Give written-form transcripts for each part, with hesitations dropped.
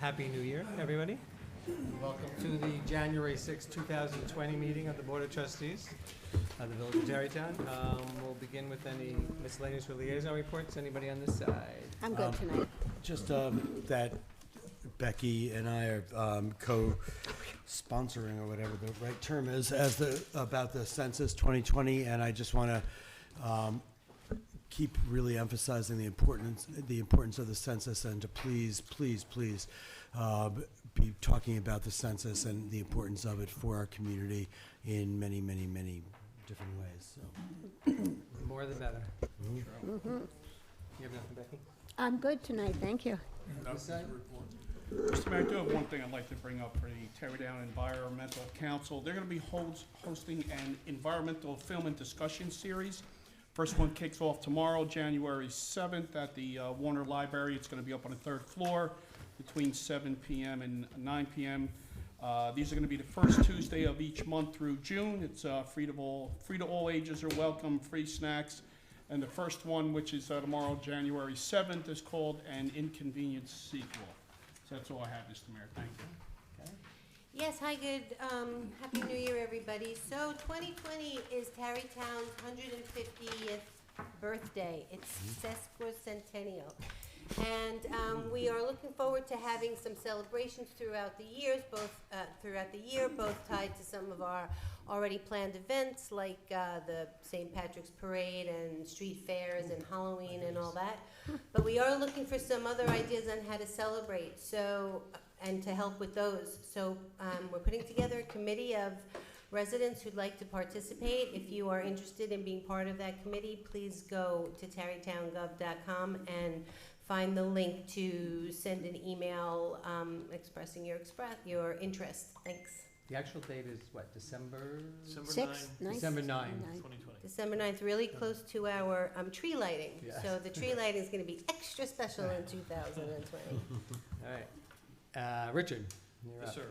Happy New Year, everybody. Welcome to the January 6, 2020 meeting of the Board of Trustees of the Village of Tarrytown. We'll begin with any miscellaneous or liaison reports. Anybody on this side? I'm good tonight. Just that Becky and I are co-sponsoring, or whatever the right term is, about the census 2020, and I just want to keep really emphasizing the importance of the census, and to please be talking about the census and the importance of it for our community in many different ways. So. More the better. Mm-hmm. Mm-hmm. You have nothing, Becky? I'm good tonight, thank you. This side? Mr. Mayor, I do have one thing I'd like to bring up for the Tarrytown Environmental Council. They're going to be hosting an environmental film and discussion series. First one kicks off tomorrow, January 7th, at the Warner Library. It's going to be up on the third floor between 7 p.m. and 9 p.m. These are going to be the first Tuesday of each month through June. It's free to all ages are welcome, free snacks. And the first one, which is tomorrow, January 7th, is called An Inconvenient Sequel. So that's all I have, Mr. Mayor. Thank you. Yes, hi, good, Happy New Year, everybody. So 2020 is Tarrytown's 150th birthday. It's sesquicentennial. And we are looking forward to having some celebrations throughout the years, both tied to some of our already planned events, like the St. Patrick's Parade and street fairs and Halloween and all that. But we are looking for some other ideas on how to celebrate, and to help with those. So we're putting together a committee of residents who'd like to participate. If you are interested in being part of that committee, please go to tarrytowngov.com and find the link to send an email expressing your interest. Thanks. The actual date is what, December 6th, 9th? December 9. 2020. December 9th, really close to our tree lighting. Yes. So the tree lighting is going to be extra special in 2020. All right. Richard, you're Yes, up. sir.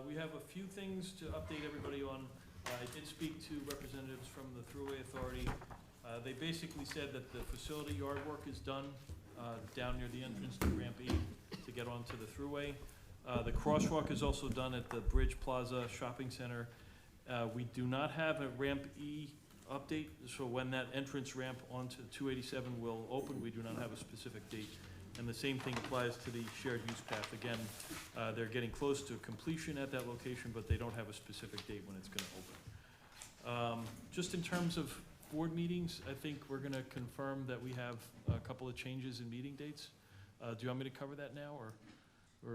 We have a few things to update everybody on. I did speak to representatives from the Thruway Authority. They basically said that the facility yard work is done down near the entrance to Ramp E to get onto the Thruway. The crosswalk is also done at the Bridge Plaza Shopping Center. We do not have a Ramp E update, so when that entrance ramp onto 287 will open, we do not have a specific date. And the same thing applies to the shared use path. Again, they're getting close to completion at that location, but they don't have a specific date when it's going to open. Just in terms of board meetings, I think we're going to confirm that we have a couple of changes in meeting dates. Do you want me to cover that now, or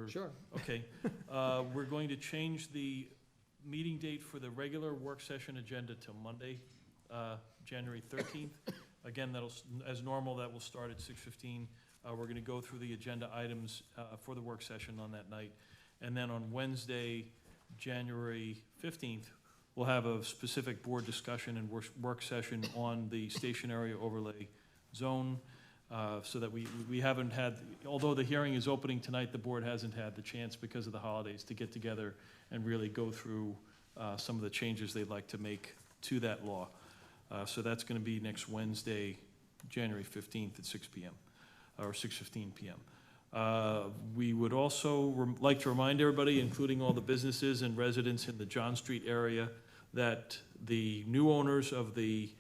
Sure. Okay. We're going to change the meeting date for the regular work session agenda to Monday, January 13th. Again, as normal, that will start at 6:15. We're going to go through the agenda items for the work session on that night. And then on Wednesday, January 15th, we'll have a specific board discussion and work session on the station area overlay zone, so that we haven't had, although the hearing is opening tonight, the board hasn't had the chance because of the holidays to get together and really go through some of the changes they'd like to make to that law. So that's going to be next Wednesday, January 15th at 6 p.m. or 6:15 p.m. We would also like to remind everybody, including all the businesses and residents in the John Street area, that the new owners of the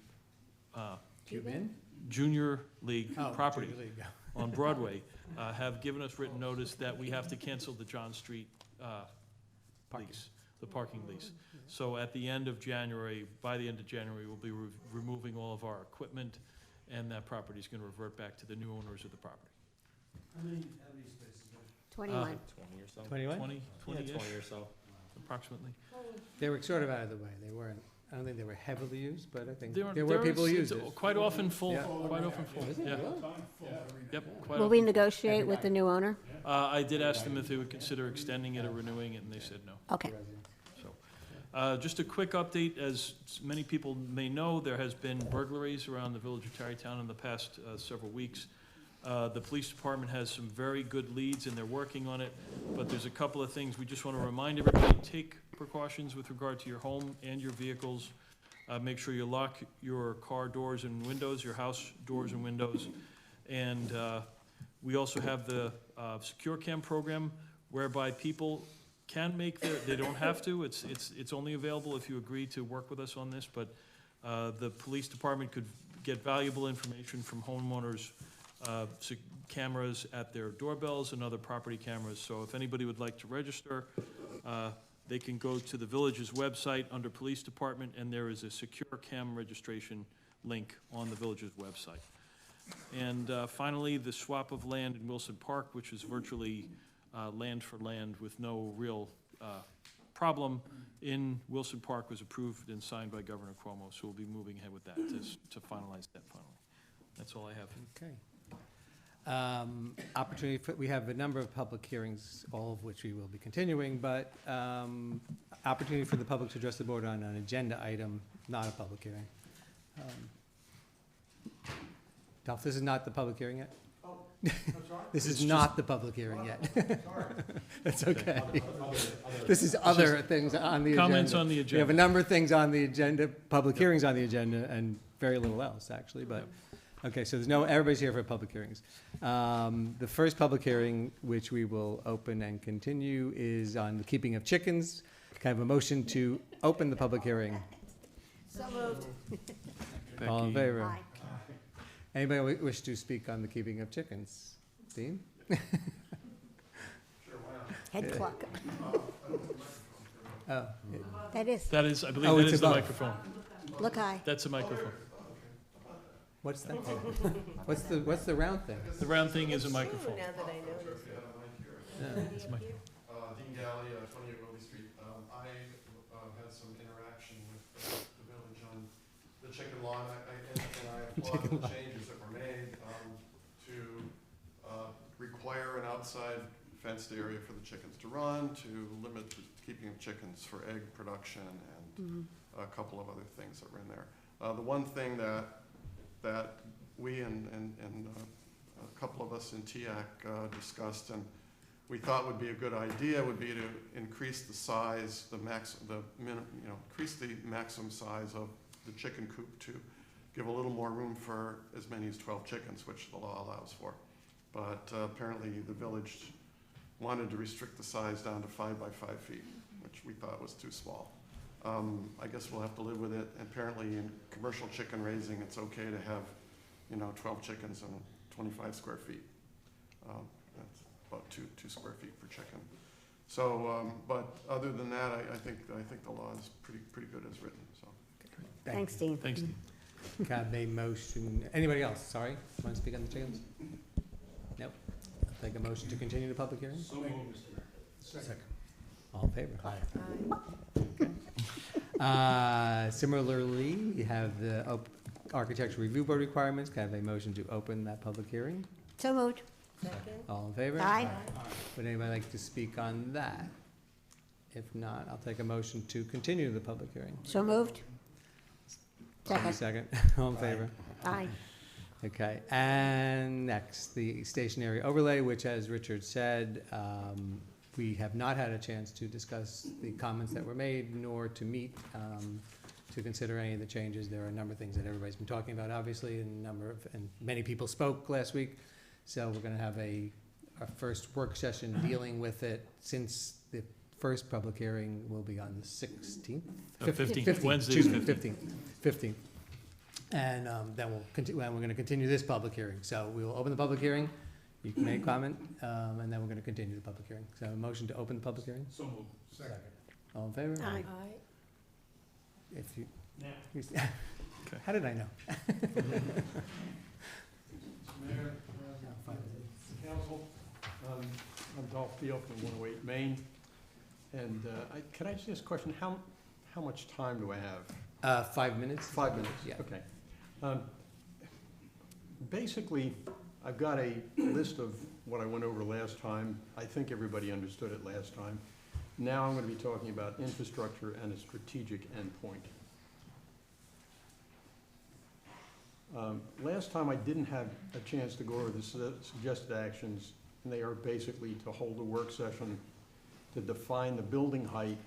Junior League property Junior League. on Broadway have given us written notice that we have to cancel the John Street lease, the parking lease. So at the end of January, by the end of January, we'll be removing all of our equipment, and that property is going to revert back to the new owners of the property. How many spaces? 21. 20 20 or so. 21? 20-ish, 20 or so. approximately. They were sort of out of the way. They weren't, I don't think they were heavily used, but I think There were people who it's used it. quite often full, Yeah. quite often full, Is it? yeah. Really? Yep, quite Will we often. negotiate with the new owner? I did ask them if they would consider extending it or renewing it, and they said no. Okay. Just a quick update, as many people may know, there has been burglaries around the village of Tarrytown in the past several weeks. The police department has some very good leads, and they're working on it, but there's a couple of things we just want to remind everybody: take precautions with regard to your home and your vehicles. Make sure you lock your car doors and windows, your house doors and windows. And we also have the Secure Cam program, whereby people can make they don't have to, it's only available if you agree to work with us on this, but the police department could get valuable information from homeowners' cameras at their doorbells and other property cameras. So if anybody would like to register, they can go to the village's website under Police Department, and there is a secure cam registration link on the village's website. And finally, the swap of land in Wilson Park, which is virtually land for land with no real problem in Wilson Park, was approved and signed by Governor Cuomo, so we'll be moving ahead with that to finalize that finally. That's all I have. Okay. Opportunity for, we have a number of public hearings, all of which we will be continuing, but opportunity for the public to address the board on an agenda item, not a public hearing. Dolph, this is not the public hearing yet? Oh, I'm sorry? This is It's not the public hearing yet. Sorry. That's okay. This is other things on the agenda. Comments on the We have a agenda. number of things on the agenda, public hearings on the agenda, and very little else, actually, but, okay, so there's no, everybody's here for public hearings. The first public hearing, which we will open and continue, is on the keeping of chickens. Can I have a motion to open the public hearing? So moved. All in Becky. favor? Aye. Anybody wish to speak on the keeping of chickens? Dean? Head clock. Oh, That is, That is, I believe Oh, that it's is the above. microphone. look high. That's a microphone. what's that? What's the round thing? The round thing is a microphone. Now that I notice. Yeah. It's a microphone. Dean Galley, 28 Willie Street. I had some interaction with the village on the chicken law, and I applaud the changes that were made to require an outside fenced area for the chickens to run, to limit the keeping of chickens for egg production, and a couple of other things that were in there. The one thing that we and a couple of us in TIAC discussed, and we thought would be a good idea, would be to increase the size, increase the maximum size of the chicken coop to give a little more room for as many as 12 chickens, which the law allows for. But apparently the village wanted to restrict the size down to 5 by 5 feet, which we thought was too small. I guess we'll have to live with it. Apparently in commercial chicken raising, it's okay to have, 12 chickens and 25 square feet. That's about two square feet per chicken. So, but other than that, I think the law is pretty good as written, so. Thanks, Dean. Thanks, Dean. Can I have a motion, anybody else, sorry, want to speak on the chickens? Nope. I'll take a motion to continue the public hearing? So moved, Mr. Mayor. Second. All in favor? Aye. Similarly, we have the architectural review board requirements. Can I have a motion to open that public hearing? So moved. Second. All in favor? Aye. Would anybody like to speak on that? If not, I'll take a motion to continue the public hearing. So moved. Second. Second. All in favor? Aye. Okay, and next, the stationary overlay, which, as Richard said, we have not had a chance to discuss the comments that were made, nor to meet to consider any of the changes. There are a number of things that everybody's been talking about, obviously, and many people spoke last week. So we're gonna have our first work session dealing with it, since the first public hearing will be on the 16th? 15th, Wednesday, Excuse me, 15th. And then we'll continue, and we're gonna continue this public hearing. So we will open the public hearing, you can make comment, and then we're gonna continue the public hearing. So a motion to open the public hearing? So moved. Second. All in favor? Aye. If you, Now. how did I know? Mayor, Council, I'm Dolph Beal from 108 Main, and can I just ask a question, how much time do I have? 5 minutes? 5 minutes? Yeah. Okay. Basically, I've got a list of what I went over last time. I think everybody understood it last time. Now I'm going to be talking about infrastructure and a strategic endpoint. Last time I didn't have a chance to go over the suggested actions, and they are basically to hold a work session to define the building height,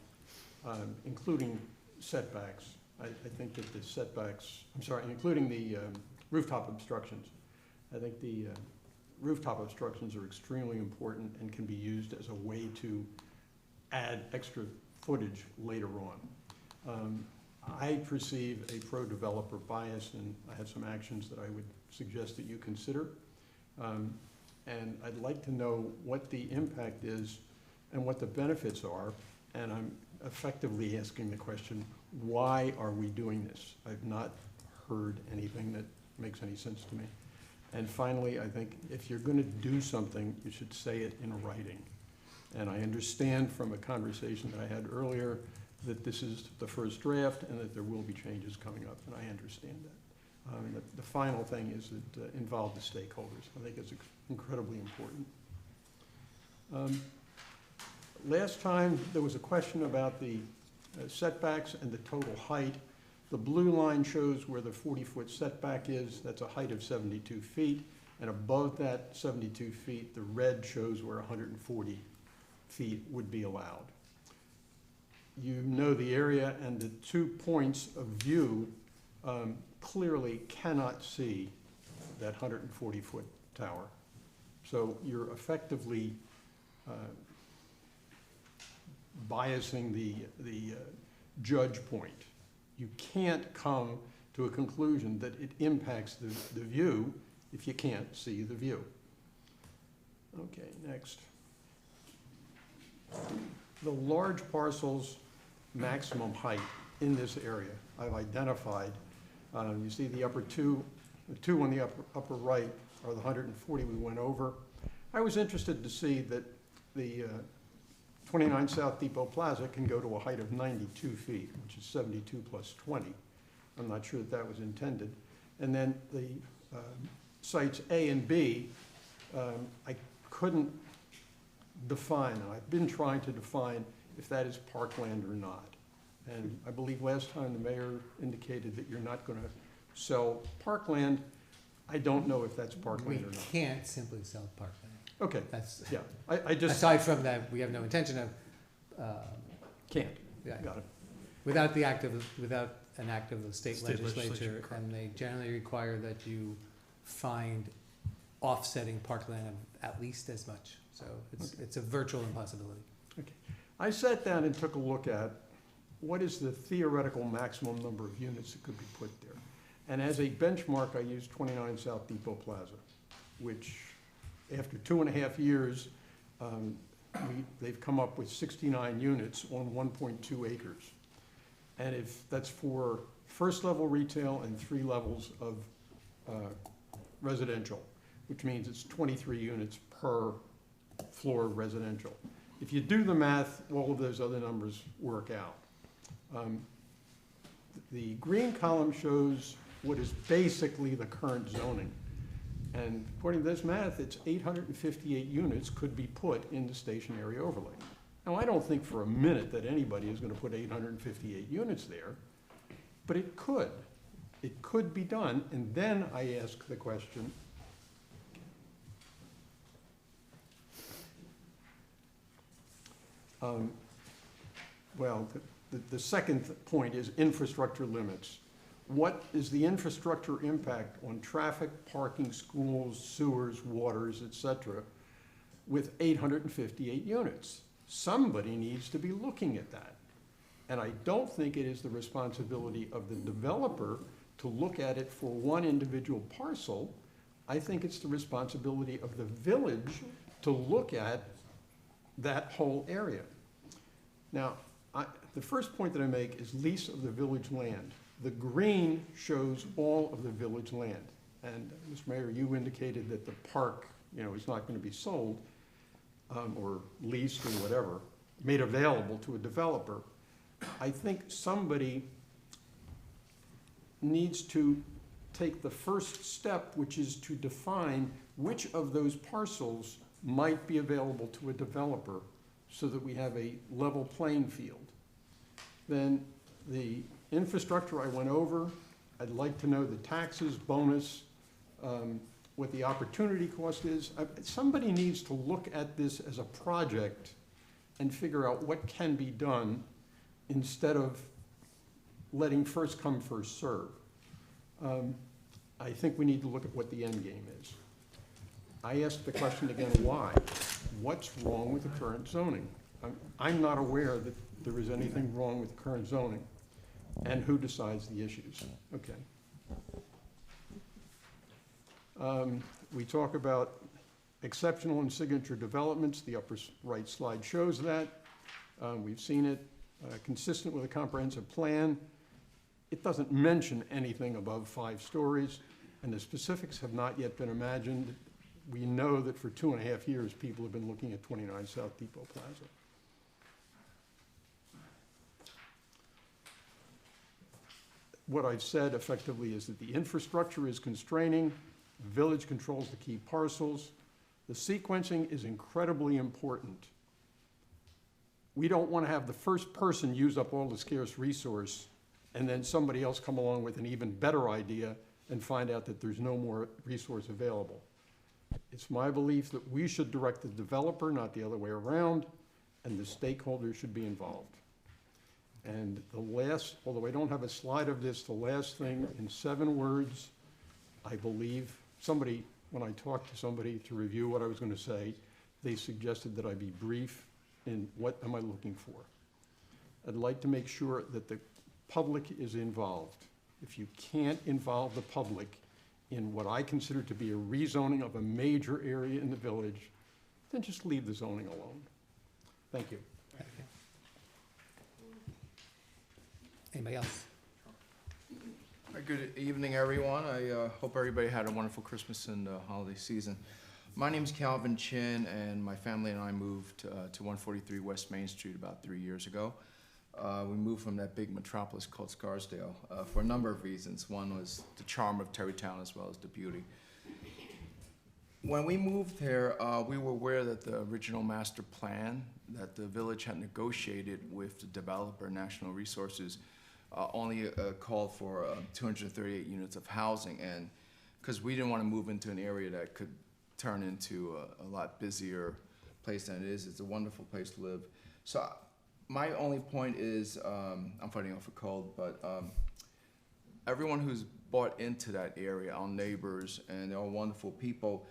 including setbacks. I think that the setbacks, including the rooftop obstructions. I think the rooftop obstructions are extremely important and can be used as a way to add extra footage later on. I perceive a pro-developer bias, and I have some actions that I would suggest that you consider. And I'd like to know what the impact is and what the benefits are, and I'm effectively asking the question, why are we doing this? I've not heard anything that makes any sense to me. And finally, I think if you're gonna do something, you should say it in writing. And I understand from a conversation that I had earlier that this is the first draft and that there will be changes coming up, and I understand that. And the final thing is that involve the stakeholders. I think it's incredibly important. Last time, there was a question about the setbacks and the total height. The blue line shows where the 40-foot setback is. That's a height of 72 feet. And above that 72 feet, the red shows where 140 feet would be allowed. You know the area, and the 2 points of view clearly cannot see that 140-foot tower. So you're effectively biasing the judge point. You can't come to a conclusion that it impacts the view if you can't see the view. Okay, next. The large parcels maximum height in this area I've identified. You see the two on the upper right are the 140 we went over. I was interested to see that the 29 South Depot Plaza can go to a height of 92 feet, which is 72 plus 20. I'm not sure that was intended. And then the sites A and B, I couldn't define, and I've been trying to define if that is parkland or not. And I believe last time the mayor indicated that you're not going to sell parkland. I don't know if that's parkland or not. We can't simply sell parkland. Okay, That's, yeah, I just aside from that, we have no intention of, can't. yeah, Got it. without an act of the state State legislature, legislature, correct. and they generally require that you find offsetting parkland of at least as much. So it's a virtual impossibility. I sat down and took a look at what is the theoretical maximum number of units that could be put there. And as a benchmark, I used 29 South Depot Plaza, which after 2.5 years, they've come up with 69 units on 1.2 acres. And if that's for first level retail and 3 levels of residential, which means it's 23 units per floor residential. If you do the math, all of those other numbers work out. The green column shows what is basically the current zoning. And according to this math, it's 858 units could be put in the stationary overlay. Now, I don't think for a minute that anybody is going to put 858 units there, but it could. It could be done. And then I ask the question, well, the second point is infrastructure limits. What is the infrastructure impact on traffic, parking, schools, sewers, waters, et cetera, with 858 units? Somebody needs to be looking at that. And I don't think it is the responsibility of the developer to look at it for one individual parcel. I think it's the responsibility of the village to look at that whole area. Now, the first point that I make is lease of the village land. The green shows all of the village land. And Mr. Mayor, you indicated that the park, is not going to be sold or leased or whatever, made available to a developer. I think somebody needs to take the first step, which is to define which of those parcels might be available to a developer so that we have a level playing field. Then the infrastructure I went over, I'd like to know the taxes, bonus, what the opportunity cost is. Somebody needs to look at this as a project and figure out what can be done instead of letting first come, first serve. I think we need to look at what the end game is. I ask the question again, why? What's wrong with the current zoning? I'm not aware that there is anything wrong with the current zoning. And who decides the issues? Okay. We talk about exceptional and signature developments. The upper right slide shows that. We've seen it, consistent with a comprehensive plan. It doesn't mention anything above 5 stories, and the specifics have not yet been imagined. We know that for 2.5 years, people have been looking at 29 South Depot Plaza. What I've said effectively is that the infrastructure is constraining, the village controls the key parcels, the sequencing is incredibly important. We don't want to have the first person use up all the scarce resource and then somebody else come along with an even better idea and find out that there's no more resource available. It's my belief that we should direct the developer, not the other way around, and the stakeholders should be involved. And the last, although I don't have a slide of this, the last thing in 7 words, I believe, somebody, when I talked to somebody to review what I was going to say, they suggested that I be brief in what am I looking for. I'd like to make sure that the public is involved. If you can't involve the public in what I consider to be a rezoning of a major area in the village, then just leave the zoning alone. Thank you. Anybody else? Good evening, everyone. I hope everybody had a wonderful Christmas and holiday season. My name is Calvin Chin, and my family and I moved to 143 West Main Street about 3 years ago. We moved from that big metropolis called Scarsdale for a number of reasons. One was the charm of Terrytown as well as the beauty. When we moved here, we were aware that the original master plan that the village had negotiated with the developer, National Resources, only called for 238 units of housing, and because we didn't want to move into an area that could turn into a lot busier place than it is. It's a wonderful place to live. So my only point is, I'm fighting off a cold, but everyone who's bought into that area, our neighbors, and they're all wonderful people,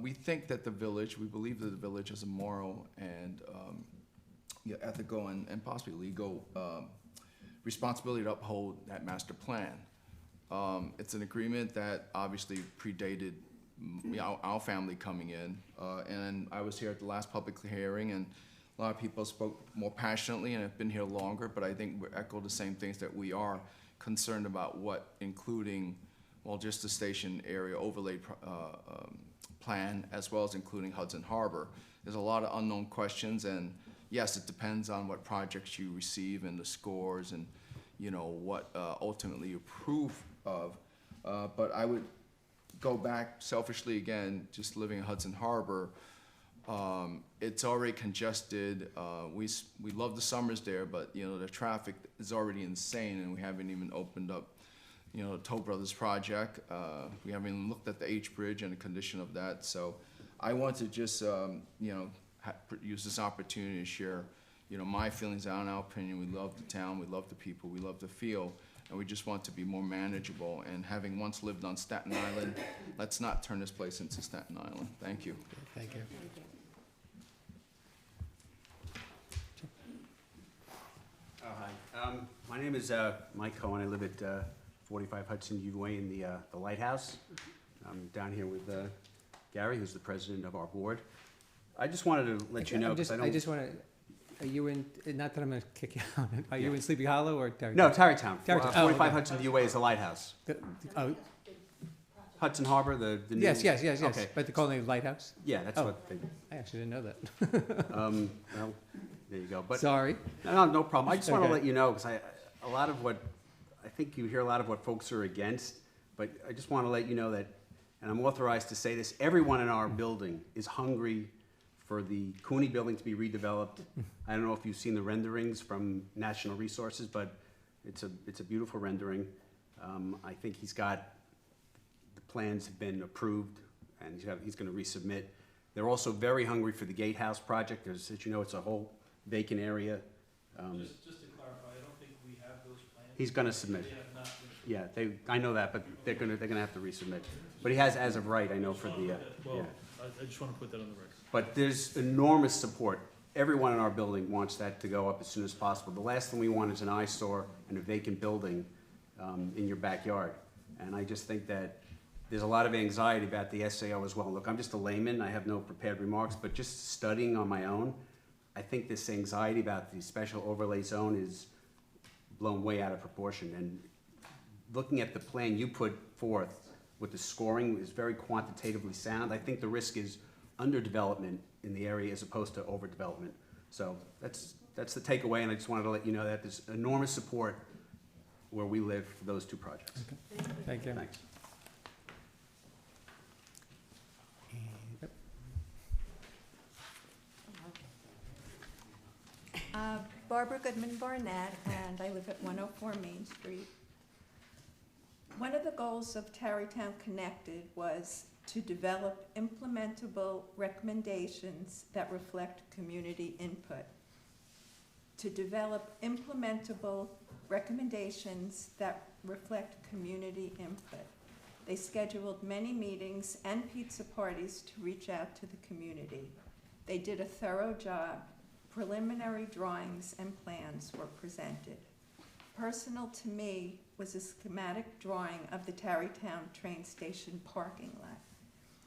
we think that the village, we believe that the village has a moral and ethical and possibly legal responsibility to uphold that master plan. It's an agreement that obviously predated our family coming in, and I was here at the last public hearing, and a lot of people spoke more passionately and have been here longer, but I think we echo the same things, that we are concerned about what including, well, just the station area overlay plan, as well as including Hudson Harbor. There's a lot of unknown questions, and yes, it depends on what projects you receive and the scores and, you know, what ultimately you approve of. But I would go back selfishly again, just living in Hudson Harbor. It's already congested. We love the summers there, but you know the traffic is already insane, and we haven't even opened up, you know, the Toll Brothers project. We haven't even looked at the H Bridge and the condition of that. So I want to just you know, use this opportunity to share, you know, my feelings out in our opinion. We love the town, we love the people, we love the feel, and we just want to be more manageable. And having once lived on Staten Island, let's not turn this place into Staten Island. Thank you. Thank you. Oh, hi. My name is Mike Cohen. I live at 45 Hudson U Way in the Lighthouse. I'm down here with Gary, who's the president of our board. I just wanted to let you know, because I just want to, are you in, not that I'm going to kick you out, are you Yeah. in Sleepy Hollow or Tarrytown? No, Tarrytown. Tarrytown. 45 okay. Hudson U Way is the Lighthouse. Oh, Hudson Harbor, the new... yes, Okay. but they call it Lighthouse? Yeah, that's Oh. what they... I actually didn't know that. Well, there you go. But Sorry. no problem. I just want to Okay. let you know, because a lot of what, I think you hear a lot of what folks are against, but I just want to let you know that, and I'm authorized to say this, everyone in our building is hungry for the Cooney building to be redeveloped. I don't know if you've seen the renderings from National Resources, but it's a beautiful rendering. I think he's got, the plans have been approved, and he's going to resubmit. They're also very hungry for the Gatehouse project. As you know, it's a whole vacant area. Just to clarify, I don't think we have those plans. He's going to submit. They have not been. Yeah, I know that, but they're gonna have to resubmit. But he has as of right, I know, for the, Well, yeah. I just want to put that on the record. But there's enormous support. Everyone in our building wants that to go up as soon as possible. The last thing we want is an eyesore and a vacant building in your backyard. And I just think that there's a lot of anxiety about the SAO as well. Look, I'm just a layman, I have no prepared remarks, but just studying on my own, I think this anxiety about the special overlay zone is blown way out of proportion. And looking at the plan you put forth with the scoring is very quantitatively sound. I think the risk is underdevelopment in the area as opposed to overdevelopment. So that's the takeaway, and I just wanted to let you know that there's enormous support where we live for those two projects. Thank you. Thanks. Barbara Goodman Barnett, and I live at 104 Main Street. One of the goals of Tarrytown Connected was to develop implementable recommendations that reflect community input. To develop implementable recommendations that reflect community input. They scheduled many meetings and pizza parties to reach out to the community. They did a thorough job. Preliminary drawings and plans were presented. Personal to me was a schematic drawing of the Tarrytown train station parking lot.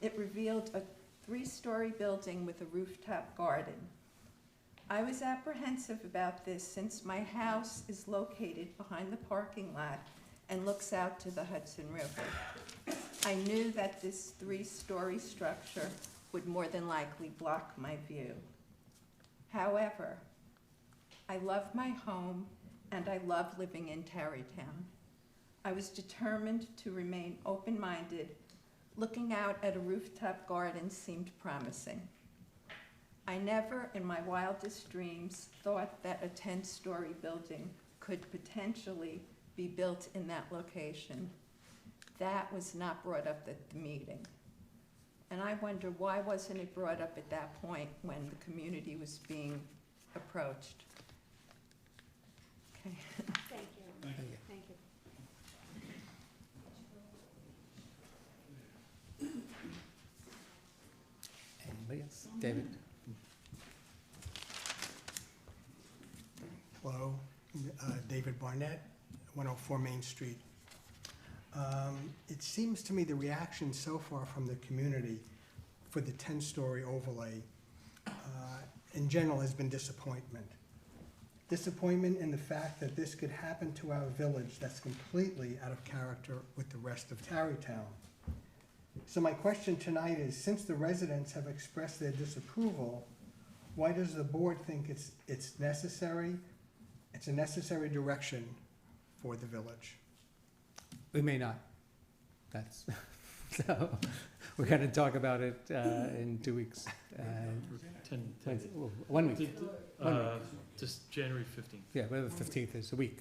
It revealed a 3-story building with a rooftop garden. I was apprehensive about this since my house is located behind the parking lot and looks out to the Hudson River. I knew that this 3-story structure would more than likely block my view. However, I love my home and I love living in Tarrytown. I was determined to remain open-minded. Looking out at a rooftop garden seemed promising. I never in my wildest dreams thought that a 10-story building could potentially be built in that location. That was not brought up at the meeting. And I wonder, why wasn't it brought up at that point when the community was being approached? Okay. Thank you. Thank you. Thank you. Anybody else? David? Hello, David Barnett, 104 Main Street. It seems to me the reaction so far from the community for the 10-story overlay in general has been disappointment. Disappointment in the fact that this could happen to our village that's completely out of character with the rest of Tarrytown. So my question tonight is, since the residents have expressed their disapproval, why does the board think it's necessary? It's a necessary direction for the village. We may not. That's, so, we're gonna talk about it in 2 weeks. 1 week. Just January 15th. Yeah, but the 15th is a week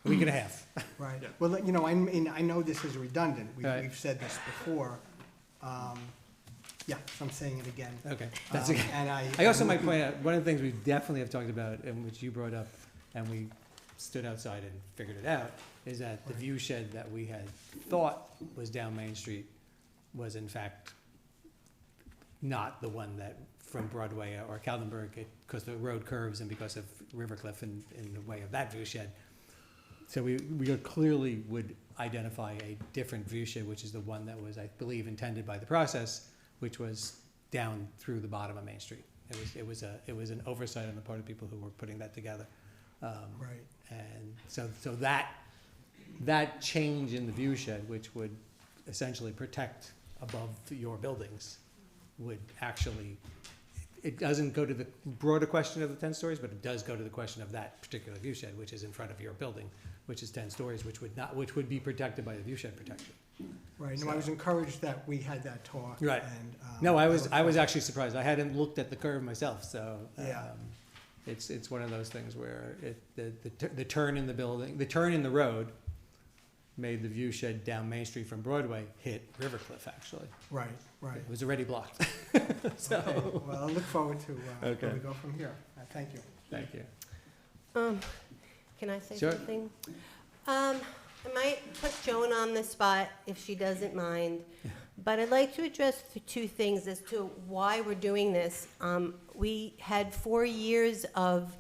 and a half. Right. Yeah. Well, you know, I mean, I know this is redundant. Right. We've said this before. Yeah, so I'm saying it again. Okay, that's Um, okay. And I also might point out, one of the things we definitely have talked about, and which you brought up, and we stood outside and figured it out, is that the view shed that we had thought was down Main Street was in fact not the one that from Broadway or Caldenberg, because the road curves and because of Rivercliff in the way of that view shed. So we clearly would identify a different view shed, which is the one that was, I believe, intended by the process, which was down through the bottom of Main Street. It was an oversight on the part of people who were putting that together. Right. And so that change in the view shed, which would essentially protect above your buildings, would actually, it doesn't go to the broader question of the 10 stories, but it does go to the question of that particular view shed, which is in front of your building, which is 10 stories, which would be protected by the view shed protection. Right, no, I was encouraged that we had that talk. Right. And, No, I was actually surprised. I hadn't looked at the curve myself, so. Yeah. It's one of those things where the turn in the building, the turn in the road made the view shed down Main Street from Broadway hit Rivercliff, actually. Right, right. It was already blocked. So, Okay, well, I look forward to Okay. where we go from here. Thank you. thank you. Can I say Sure. something? I might put Joan on the spot if she doesn't mind. But I'd like to address two things as to why we're doing this. We had 4 years of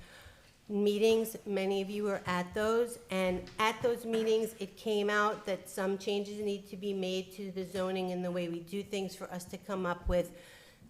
meetings, many of you were at those, and at those meetings, it came out that some changes need to be made to the zoning and the way we do things for us to come up with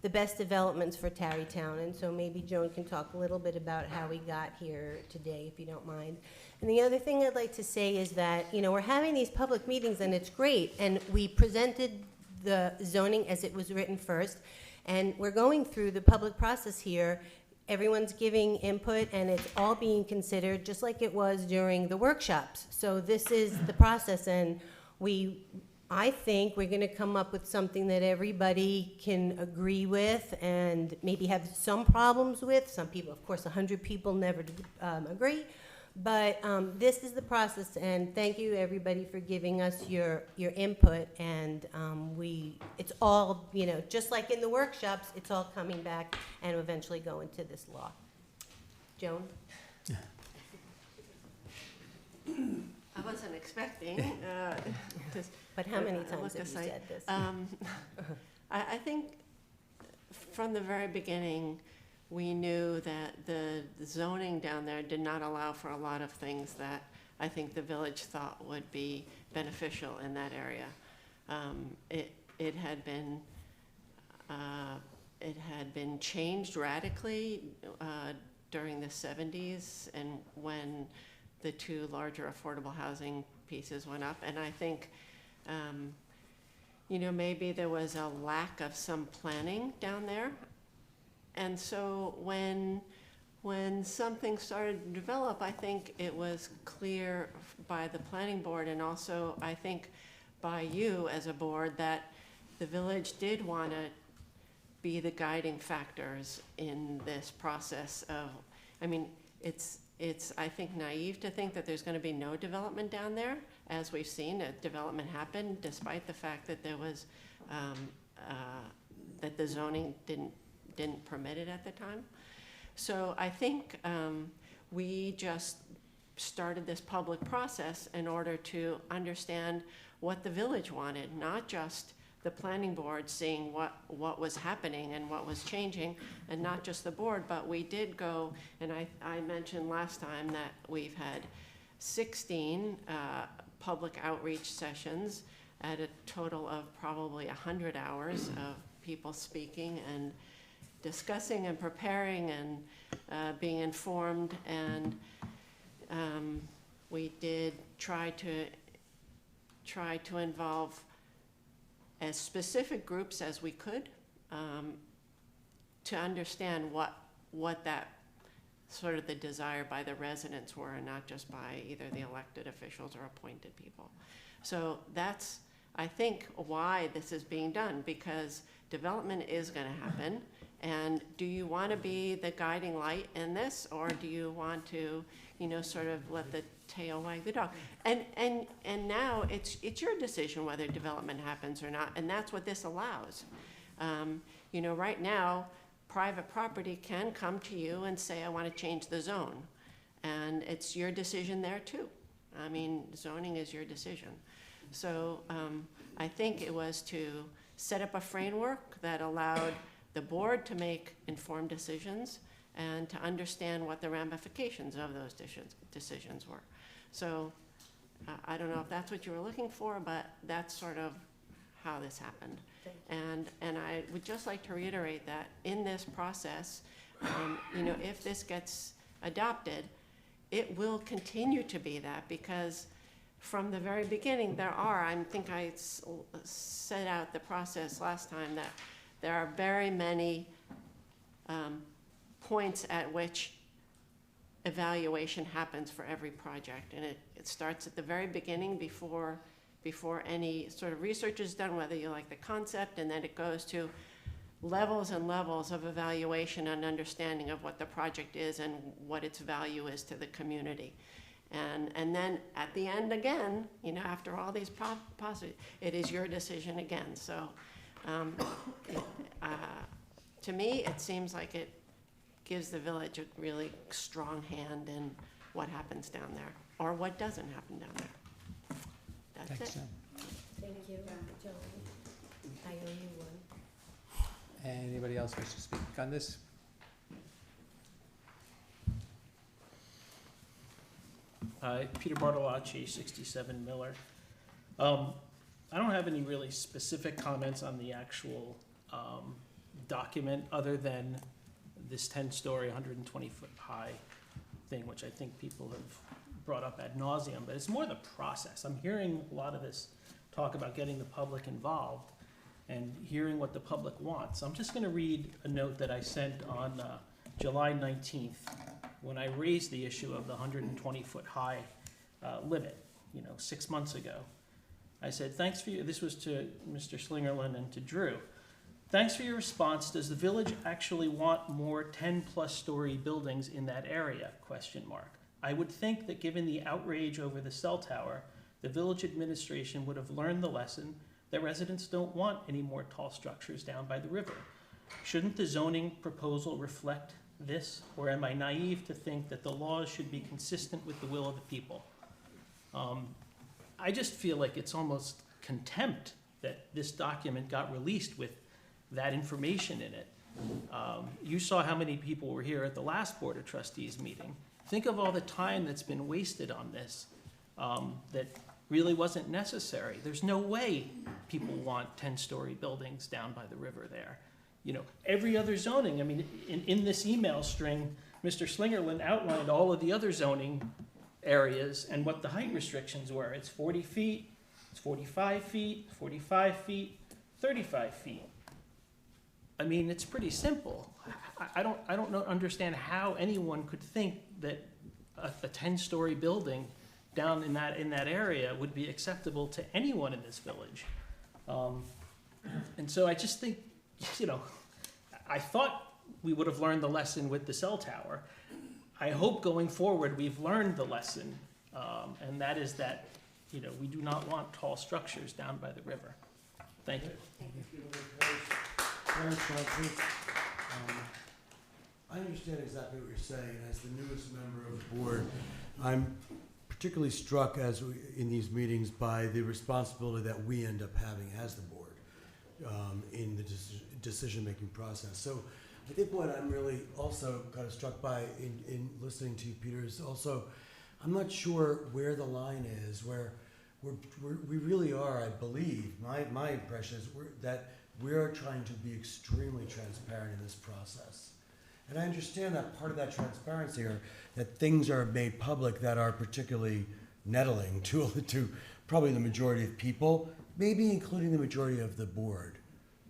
the best developments for Tarrytown. And so maybe Joan can talk a little bit about how we got here today, if you don't mind. And the other thing I'd like to say is that, you know, we're having these public meetings and it's great, and we presented the zoning as it was written first, and we're going through the public process here. Everyone's giving input, and it's all being considered, just like it was during the workshops. So this is the process, and I think we're gonna come up with something that everybody can agree with and maybe have some problems with. Some people, of course, 100 people never agree. But this is the process, and thank you, everybody, for giving us your input. And it's all, you know, just like in the workshops, it's all coming back and eventually go into this law. Joan? I wasn't expecting this. But how many look times have you aside. said this? I think from the very beginning, we knew that the zoning down there did not allow for a lot of things that I think the village thought would be beneficial in that area. It had been changed radically during the 70s, and when the two larger affordable housing pieces went up. And I think, you know, maybe there was a lack of some planning down there. And so when something started to develop, I think it was clear by the planning board, and also I think by you as a board, that the village did want to be the guiding factors in this process of, I mean, it's I think naive to think that there's going to be no development down there. As we've seen, a development happened despite the fact that there was that the zoning didn't permit it at the time. So I think we just started this public process in order to understand what the village wanted, not just the planning board seeing what was happening and what was changing, and not just the board, but we did go, and I mentioned last time that we've had 16 public outreach sessions at a total of probably 100 hours of people speaking and discussing and preparing and being informed, and we did try to involve as specific groups as we could to understand what that sort of the desire by the residents were, and not just by either the elected officials or appointed people. So that's, I think, why this is being done, because development is going to happen. And do you want to be the guiding light in this, or do you want to, you know, sort of let the tail wag the dog? And now it's your decision whether development happens or not, and that's what this allows. You know, right now, private property can come to you and say, I want to change the zone, and it's your decision there too. I mean, zoning is your decision. So I think it was to set up a framework that allowed the board to make informed decisions and to understand what the ramifications of those decisions were. So I don't know if that's what you were looking for, but that's sort of how this happened. And I would just like to reiterate that in this process, you know, if this gets adopted, it will continue to be that, because from the very beginning I think I set out the process last time, that there are very many points at which evaluation happens for every project, and it starts at the very beginning before any sort of research is done, whether you like the concept, and then it goes to levels and levels of evaluation and understanding of what the project is and what its value is to the community. And then at the end again, you know, after all these it is your decision again. So to me, it seems like it gives the village a really strong hand in what happens down there, or what doesn't happen down there. That's Thanks, it. Jen. Thank you, Joan. I owe you one. Anybody else wish to speak on this? Hi, Peter Bartolacci, 67 Miller. I don't have any really specific comments on the actual document, other than this 10-story, 120-foot high thing, which I think people have brought up ad nauseum, but it's more the process. I'm hearing a lot of this talk about getting the public involved and hearing what the public wants. I'm just gonna read a note that I sent on July 19th, when I raised the issue of the 120-foot high limit, 6 months ago. I said, thanks for this was to Mr. Slingerland and to Drew. Thanks for your response. Does the village actually want more 10-plus story buildings in that area? ? I would think that given the outrage over the cell tower, the village administration would have learned the lesson that residents don't want any more tall structures down by the river. Shouldn't the zoning proposal reflect this, or am I naive to think that the laws should be consistent with the will of the people? I just feel like it's almost contempt that this document got released with that information in it. You saw how many people were here at the last Board of Trustees meeting. Think of all the time that's been wasted on this that really wasn't necessary. There's no way people want 10-story buildings down by the river there. Every other zoning, in this email string, Mr. Slingerland outlined all of the other zoning areas and what the height restrictions were. It's 40 feet, it's 45 feet, 45 feet, 35 feet. It's pretty simple. I don't understand how anyone could think that a 10-story building down in that area would be acceptable to anyone in this village. And so I just think, I thought we would have learned the lesson with the cell tower. I hope going forward we've learned the lesson, and that is that, we do not want tall structures down by the river. Thank you. I understand exactly what you're saying, and as the newest member of the board, I'm particularly struck in these meetings by the responsibility that we end up having as the board in the decision-making process. So I think what I'm really also kind of struck by in listening to you, Peter, is also I'm not sure where the line is, where we really are, I believe, my impression is that we are trying to be extremely transparent in this process. And I understand that part of that transparency are that things are made public that are particularly nettling to probably the majority of people, maybe including the majority of the board.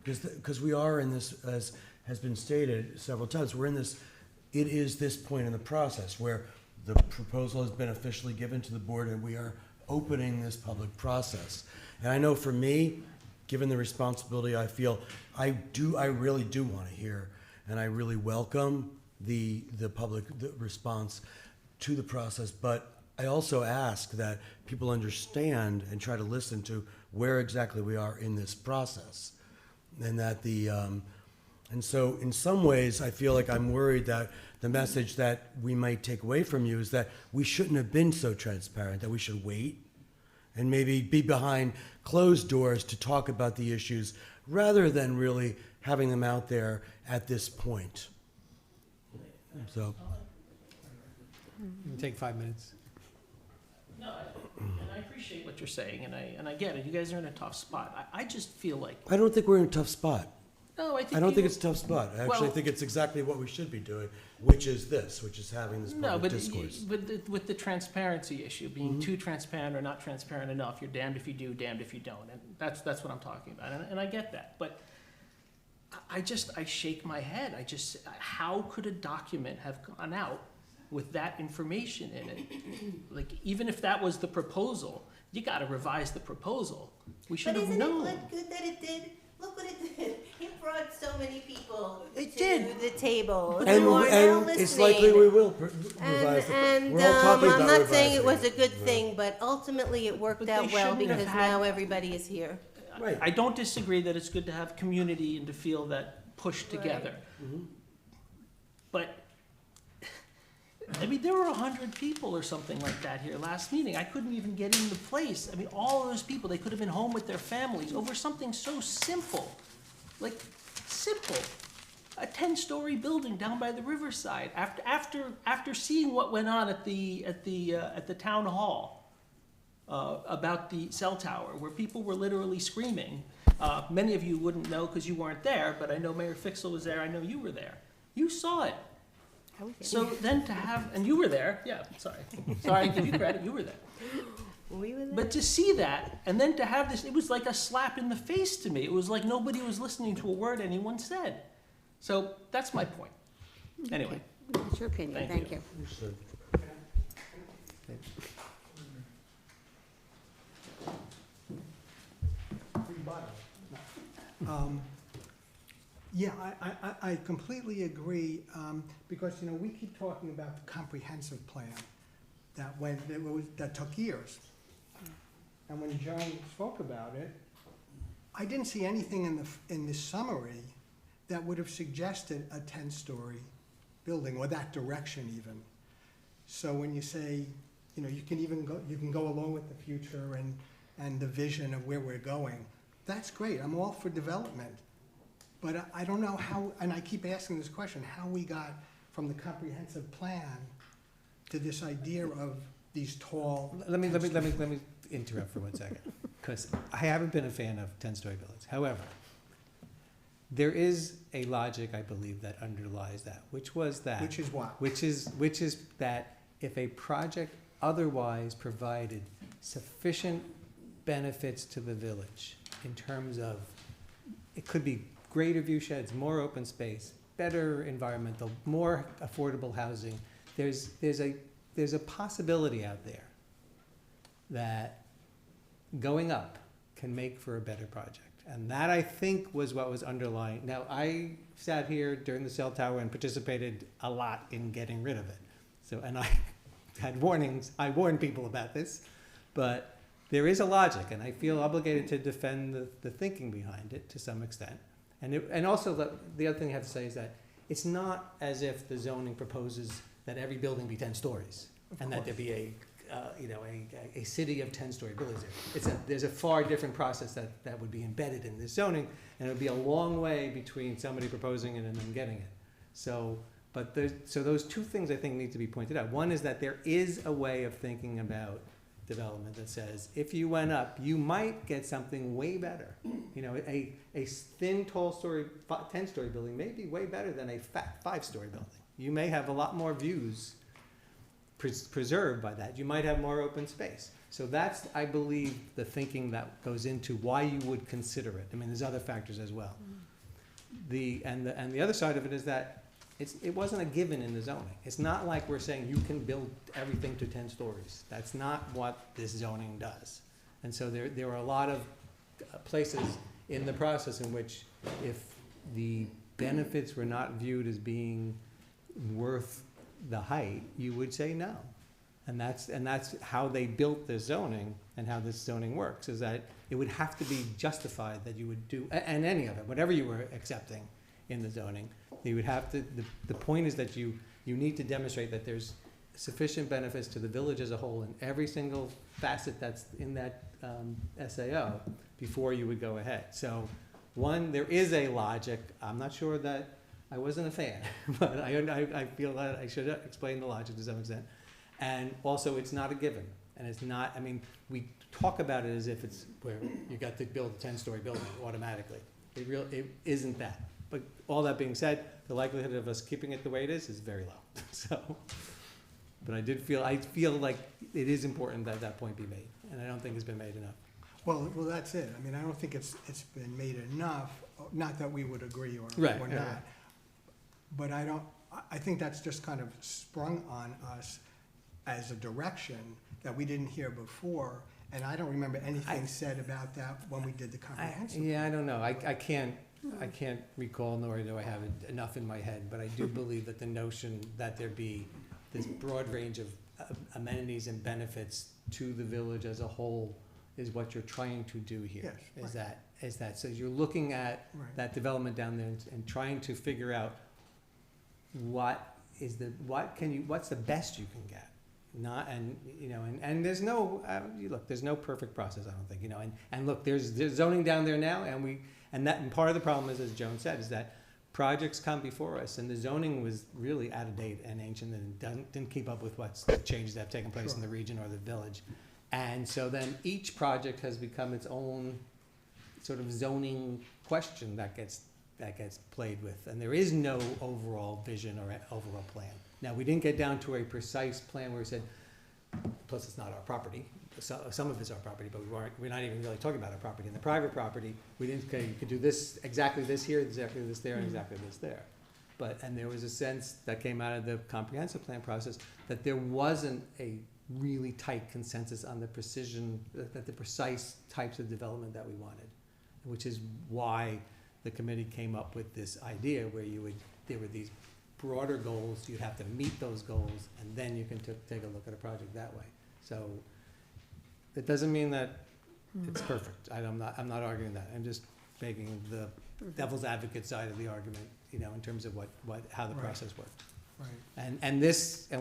Because we are in this, as has been stated several times, it is this point in the process where the proposal has been officially given to the board and we are opening this public process. And I know for me, given the responsibility I feel, I really do want to hear, and I really welcome the public response to the process, but I also ask that people understand and try to listen to where exactly we are in this process. And that and so in some ways I feel like I'm worried that the message that we might take away from you is that we shouldn't have been so transparent, that we should wait and maybe be behind closed doors to talk about the issues rather than really having them out there at this point. So. You can take 5 minutes. No, and I appreciate what you're saying, and I get it. You guys are in a tough spot. I just feel like. I don't think we're in a tough spot. No, I don't think it's a tough spot. I actually think it's exactly what we should be doing, which is having this public discourse. But with the transparency issue, being too transparent or not transparent enough, you're damned if you do, damned if you don't, and that's what I'm talking about, and I get that. But I shake my head. How could a document have gone out with that information in it? Like, even if that was the proposal, you got to revise the proposal. We should have known. But isn't it good that it did? Look what it did. It brought so many people It to did. the table. And who are now it's listening. likely we will revise And We're all talking I'm about not saying it revising was a good thing, but ultimately it worked But out they well shouldn't have because had- now everybody is here. Right. I don't disagree that it's good to have community and to feel that push together. Mhm. But I mean, there were 100 people or something like that here last meeting. I couldn't even get in the place. I mean, all of those people, they could have been home with their families over something so simple. Like, simple. A 10-story building down by the riverside. After seeing what went on at the town hall about the cell tower, where people were literally screaming. Many of you wouldn't know because you weren't there, but I know Mayor Fixel was there. I know you were there. You saw it. So then to have, and you were there, yeah, sorry, I give you credit, you were there. We were there. But to see that, and then to have this, it was like a slap in the face to me. It was like nobody was listening to a word anyone said. So that's my point. Anyway. That's your opinion, thank you. Understood. Yeah, I completely agree, because, you know, we keep talking about the comprehensive plan that took years. And when John spoke about it, I didn't see anything in the summary that would have suggested a 10-story building, or that direction even. So when you say, you know, you can go along with the future and the vision of where we're going, that's great, I'm all for development. But I don't know how, and I keep asking this question, how we got from the comprehensive plan to this idea of these tall. Let me interrupt for 1 second, because I haven't been a fan of 10-story buildings. However, there is a logic, I believe, that underlies that, which was that. Which is what? Which is that if a project otherwise provided sufficient benefits to the village in terms of, it could be greater view sheds, more open space, better environmental, more affordable housing, there's a possibility out there that going up can make for a better project. And that, I think, was what was underlying. Now, I sat here during the cell tower and participated a lot in getting rid of it. So, and I had warnings, I warned people about this, but there is a logic, and I feel obligated to defend the thinking behind it to some extent. And also, the other thing I have to say is that it's not as if the zoning proposes that every building be 10 stories, and that there be a city of 10-story buildings there. There's a far different process that would be embedded in this zoning, and it would be a long way between somebody proposing it and then getting it. So those two things I think need to be pointed out. One is that there is a way of thinking about development that says if you went up, you might get something way better. You know, a thin, tall story, 10-story building may be way better than a fat 5-story building. You may have a lot more views preserved by that. You might have more open space. So that's, I believe, the thinking that goes into why you would consider it. I mean, there's other factors as well. The other side of it is that it wasn't a given in the zoning. It's not like we're saying you can build everything to 10 stories. That's not what this zoning does. And so there are a lot of places in the process in which if the benefits were not viewed as being worth the height, you would say no. And that's how they built this zoning and how this zoning works, is that it would have to be justified that you would do, and any of it, whatever you were accepting in the zoning, you would have to, the point is that you need to demonstrate that there's sufficient benefits to the village as a whole in every single facet that's in that SAO before you would go ahead. So one, there is a logic. I'm not sure that, I wasn't a fan, but I feel that I should explain the logic to some extent. And also, it's not a given. And it's not, I mean, we talk about it as if it's where you got to build a 10-story building automatically. It isn't that. But all that being said, the likelihood of us keeping it the way it is very low. So, but I feel like it is important that that point be made. And I don't think it's been made enough. Well, that's it. I mean, I don't think it's been made enough, not that we would agree or Right, not. right. But I think that's just kind of sprung on us as a direction that we didn't hear before, and I don't remember anything said about that when we did the comprehensive. I don't know. I can't recall, nor do I have it enough in my head, but I do believe that the notion that there be this broad range of amenities and benefits to the village as a whole is what you're trying to do here. Yes, Is that so you're looking at Right. that development down there and trying to figure out what what's the best you can get? Not, and, you know, and there's no, look, there's no perfect process, I don't think, you know, and look, there's zoning down there now, and part of the problem is, as Joan said, is that projects come before us, and the zoning was really out of date and ancient, and didn't keep up with what's the changes that have taken place in the region or the village. And so then each project has become its own sort of zoning question that gets played with, and there is no overall vision or overall plan. Now, we didn't get down to a precise plan where we said, plus it's not our property, some of it's our property, but we're not even really talking about our property. In the private property, we didn't say you could do this, exactly this here, exactly this there, and exactly this there. And there was a sense that came out of the comprehensive plan process that there wasn't a really tight consensus on the precision, that the precise types of development that we wanted, which is why the committee came up with this idea where there were these broader goals, you'd have to meet those goals, and then you can take a look at a project that way. So it doesn't mean that it's perfect. I'm not arguing that. I'm just making the devil's advocate side of the argument, you know, in terms of how the process worked. Right. And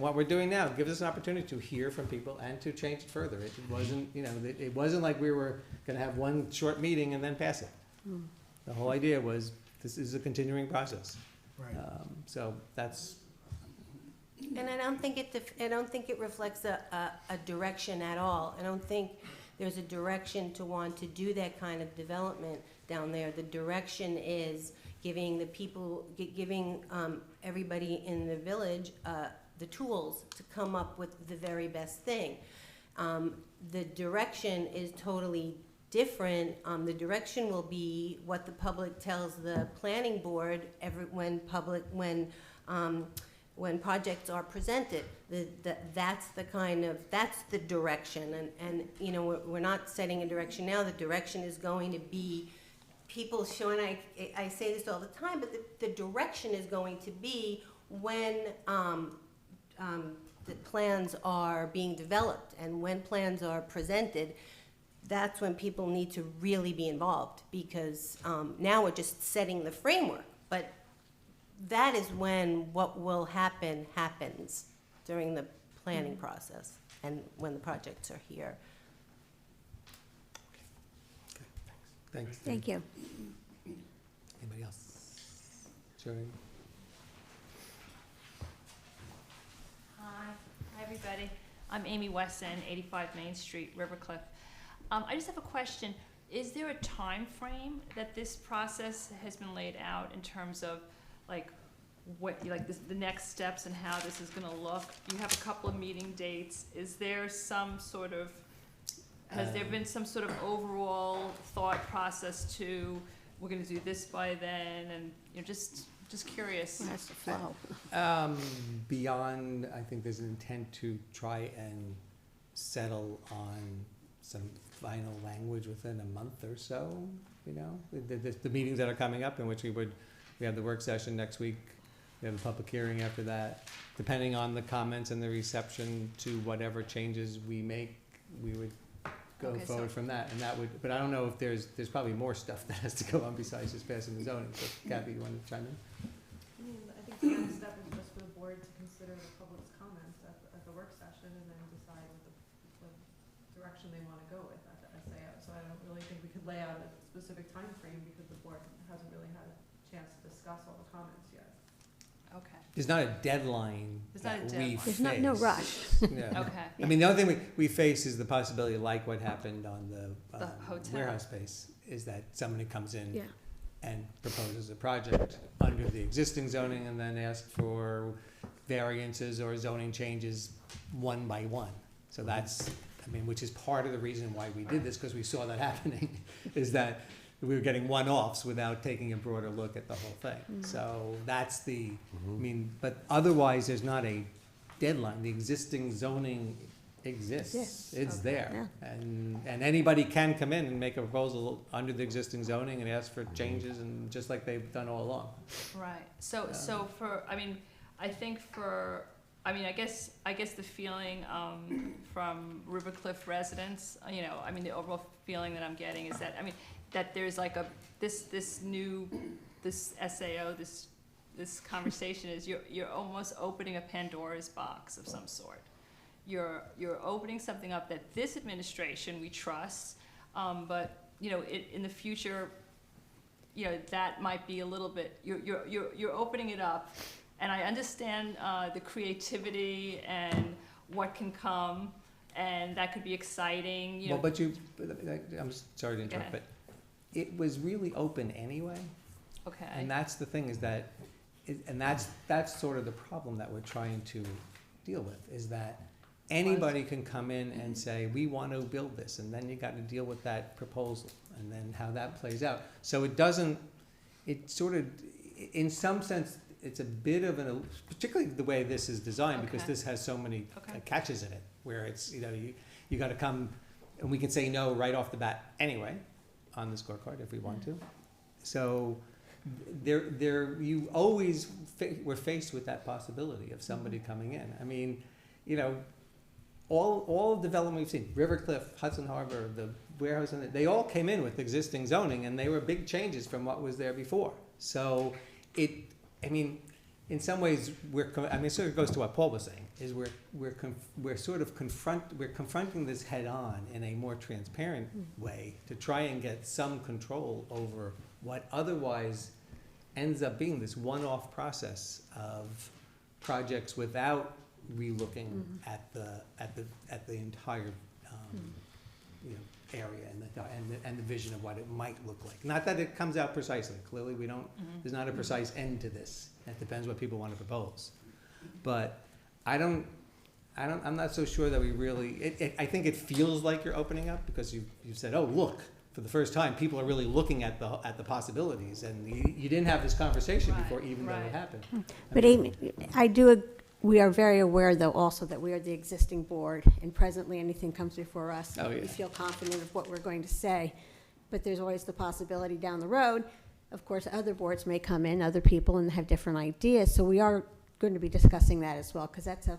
what we're doing now gives us an opportunity to hear from people and to change it further. It wasn't, you know, it wasn't like we were gonna have one short meeting and then pass it. The whole idea was, this is a continuing process. Right. So that's. And I don't think it reflects a direction at all. I don't think there's a direction to want to do that kind of development down there. The direction is giving the people, giving everybody in the village the tools to come up with the very best thing. The direction is totally different. The direction will be what the public tells the planning board when projects are presented. That's the direction, and you know, we're not setting a direction now. The direction is going to be people showing. I say this all the time, but the direction is going to be when the plans are being developed and when plans are presented. That's when people need to really be involved, because now we're just setting the framework, but that is when what will happen happens during the planning process and when the projects are here. Okay, thanks. Thank you. Anybody else? Joan? Hi everybody. I'm Amy Wesson, 85 Main Street, Rivercliff. I just have a question. Is there a time frame that this process has been laid out in terms of like the next steps and how this is going to look? You have a couple of meeting dates. Is there some sort of, has there been some sort of overall thought process to, we're going to do this by then, and you know, just curious. That's the flow. Beyond, I think there's an intent to try and settle on some final language within a month or so, you know? The meetings that are coming up in which we have the work session next week, we have a public hearing after that. Depending on the comments and the reception to whatever changes we make, we would go forward from that, and that would, but I don't know if there's probably more stuff that has to go on besides just passing the zoning. So Kathy, you want to chime in? I think the next step is just for the board to consider the public's comments at the work session and then decide what direction they want to go with at the SAO. So I don't really think we could lay out a specific time frame because the board hasn't really had a chance to discuss all the comments yet. Okay. There's not a deadline that we face. There's no rush. Yeah. Okay. I mean, the only thing we face is the possibility, like what happened on the hotel warehouse space, is that somebody comes in Yeah. and proposes a project under the existing zoning and then asks for variances or zoning changes one by one. So that's, I mean, which is part of the reason why we did this, because we saw that happening, is that we were getting one-offs without taking a broader look at the whole thing. So that's the, I mean, but otherwise, there's not a deadline. The existing zoning exists. Yes. It's there. Yeah. And anybody can come in and make a proposal under the existing zoning and ask for changes, and just like they've done all along. Right. So for, I mean, I think for, I mean, I guess the feeling from Rivercliff residents, you know, I mean, the overall feeling that I'm getting is that, I mean, that there's like this SAO, this this conversation is you're almost opening a Pandora's box of some sort. You're opening something up that this administration we trust, but in the future, that might be a little bit. You're opening it up, and I understand the creativity and what can come, and that could be exciting. Well, I'm sorry to interrupt, but it was really open anyway. Okay. And that's the thing is that, that's sort of the problem that we're trying to deal with, is that anybody can come in and say, we want to build this, and then you got to deal with that proposal, and then how that plays out. So it sort of, in some sense, it's a bit of particularly the way this is designed, because this has so many catches in it, where it's, you got to come, and we can say no right off the bat anyway, on the scorecard if we want to. So you always we're faced with that possibility of somebody coming in. I mean, all development we've seen, Rivercliff, Hudson Harbor, the warehouse, they all came in with existing zoning, and they were big changes from what was there before. So in some ways, it sort of goes to what Paul was saying, is we're confronting this head on in a more transparent way to try and get some control over what otherwise ends up being this one-off process of projects without relooking at the entire area and the vision of what it might look like. Not that it comes out precisely. Clearly, there's not a precise end to this. It depends what people want to propose. But I'm not so sure that we really. I think it feels like you're opening up, because you said, oh look, for the first time, people are really looking at the possibilities, and you didn't have this conversation before, even though it happened. But Amy, we are very aware, though, also that we are the existing board, and presently anything comes before us, we feel confident of what we're going to say. But there's always the possibility down the road, of course, other boards may come in, other people, and have different ideas. So we are going to be discussing that as well, because that's a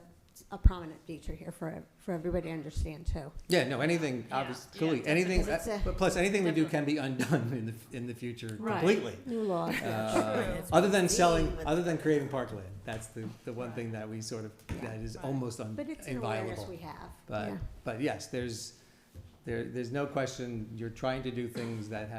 prominent feature here for everybody to understand too. Yeah, no, anything, obviously, anything, plus anything we do can be undone in the future completely. New law. Other than creating parkland, that's the one thing that we sort of, that is almost inviolable. But it's an awareness we have. But yes, there's no question you're trying to do things that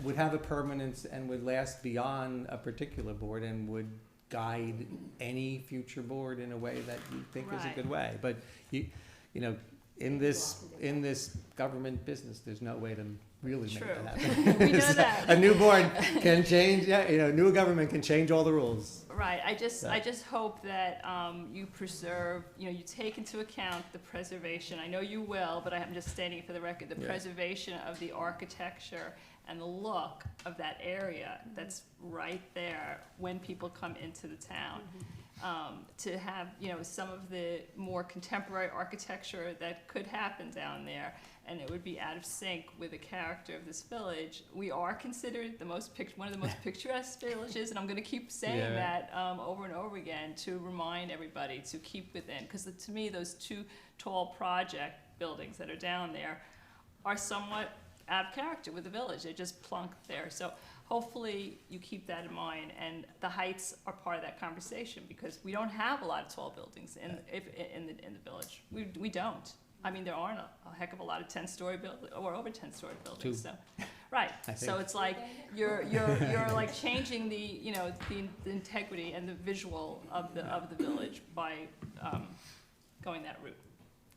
would have a permanence and would last beyond a particular board and would guide any future board in a way that you think is a good way. But in this government business, there's no way to really make that happen. We know that. A new board can change. New government can change all the rules. Right. I just hope that you preserve. You take into account the preservation. I know you will, but I'm just stating for the record, the preservation of the architecture and the look of that area that's right there when people come into the town. To have, some of the more contemporary architecture that could happen down there, and it would be out of sync with the character of this village. We are considered one of the most picturesque villages, and I'm gonna keep saying that over and over again to remind everybody to keep within, because to me, those two tall project buildings that are down there are somewhat out of character with the village. They're just plunked there. So hopefully you keep that in mind, and the heights are part of that conversation, because we don't have a lot of tall buildings in the village. We don't. I mean, there aren't a heck of a lot of 10-story buildings or over 10-story buildings. So, right. So it's like you're like changing the the integrity and the visual of the village by going that route.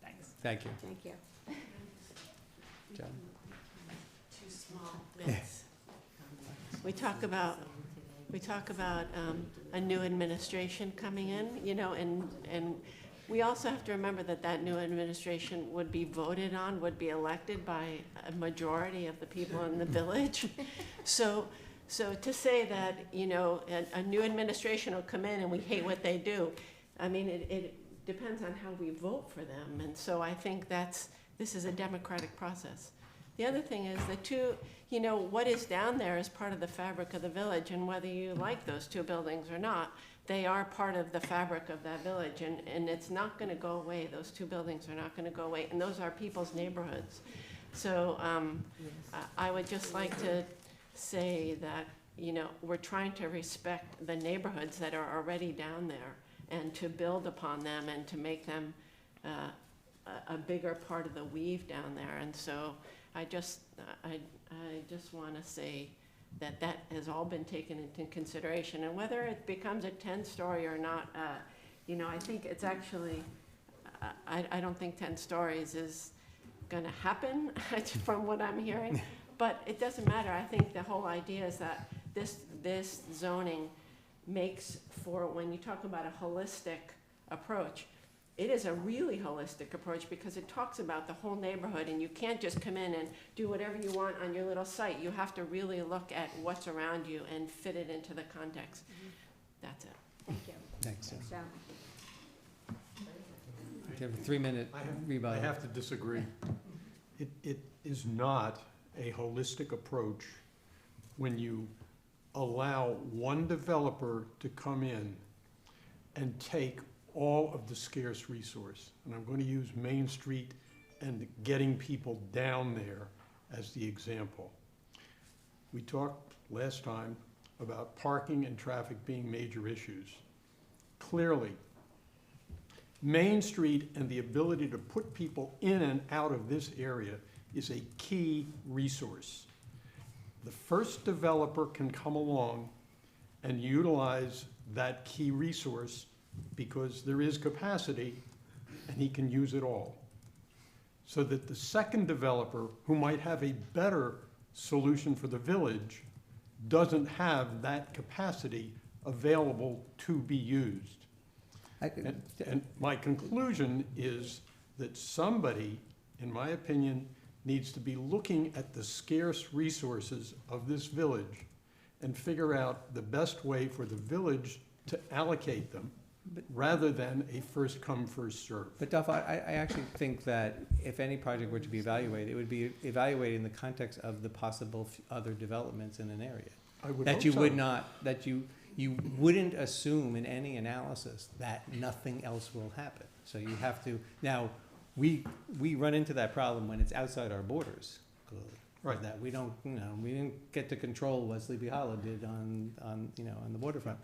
Thanks. Thank you. Thank you. John? Two small bits. We talk about a new administration coming in, and we also have to remember that new administration would be voted on, would be elected by a majority of the people in the village. So to say that, a new administration will come in and we hate what they do, I mean, it depends on how we vote for them. And so I think this is a democratic process. The other thing is what is down there is part of the fabric of the village, and whether you like those two buildings or not, they are part of the fabric of that village, and it's not going to go away. Those two buildings are not going to go away, and those are people's neighborhoods. So I would just like to say that you know, we're trying to respect the neighborhoods that are already down there and to build upon them and to make them a bigger part of the weave down there. And so I just want to say that that has all been taken into consideration. And whether it becomes a 10-story or not, you know, I think it's actually, I don't think 10 stories is going to happen from what I'm hearing, but it doesn't matter. I think the whole idea is that this zoning makes for, when you talk about a holistic approach, it is a really holistic approach because it talks about the whole neighborhood, and you can't just come in and do whatever you want on your little site. You have to really look at what's around you and fit it into the context. That's it. Thank you. Thanks. Thanks, Joe. You have a 3-minute rebuttal. I have to disagree. It is not a holistic approach when you allow one developer to come in and take all of the scarce resource. And I'm going to use Main Street and getting people down there as the example. We talked last time about parking and traffic being major issues. Clearly, Main Street and the ability to put people in and out of this area is a key resource. The first developer can come along and utilize that key resource because there is capacity and he can use it all. So that the second developer, who might have a better solution for the village, doesn't have that capacity available to be used. And my conclusion is that somebody, in my opinion, needs to be looking at the scarce resources of this village and figure out the best way for the village to allocate them rather than a first come, first served. But Duff, I actually think that if any project were to be evaluated, it would be evaluated in the context of the possible other developments in an area. I would That hope you so. would not, that you wouldn't assume in any analysis that nothing else will happen. So you have to, now, we run into that problem when it's outside our borders, clearly. Right. That we don't, you know, we didn't get to control what Sleepy Hollow did on the waterfront.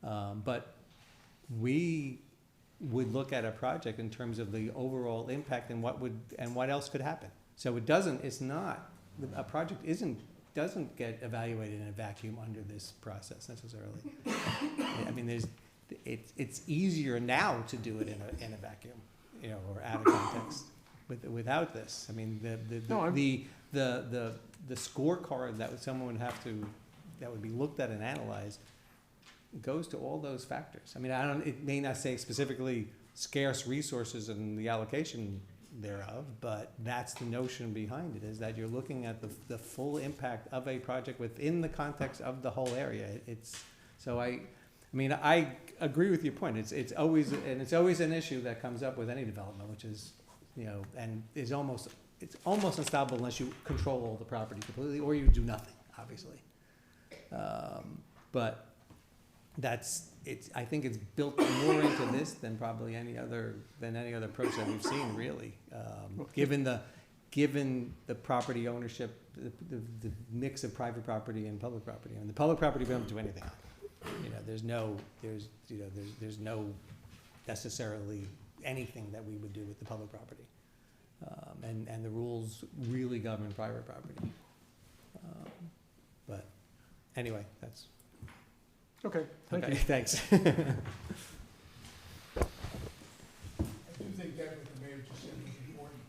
But we would look at a project in terms of the overall impact and what else could happen. So a project doesn't get evaluated in a vacuum under this process necessarily. I mean, it's easier now to do it in a vacuum, you know, or out of context without this. I mean, the scorecard that someone would have to, that would be looked at and analyzed, goes to all those factors. I mean, it may not say specifically scarce resources and the allocation thereof, but that's the notion behind it, is that you're looking at the full impact of a project within the context of the whole area. I agree with your point. It's always an issue that comes up with any development, which is, you know, and it's almost unstoppable unless you control all the property completely or you do nothing, obviously. But I think it's built more into this than probably any other approach that we've seen, really. Given the property ownership, the mix of private property and public property. I mean, the public property we don't do anything on. You know, there's no necessarily anything that we would do with the public property. And the rules really govern private property. But anyway, that's. Okay, thank you. Thanks. I do think that what the mayor just said was important.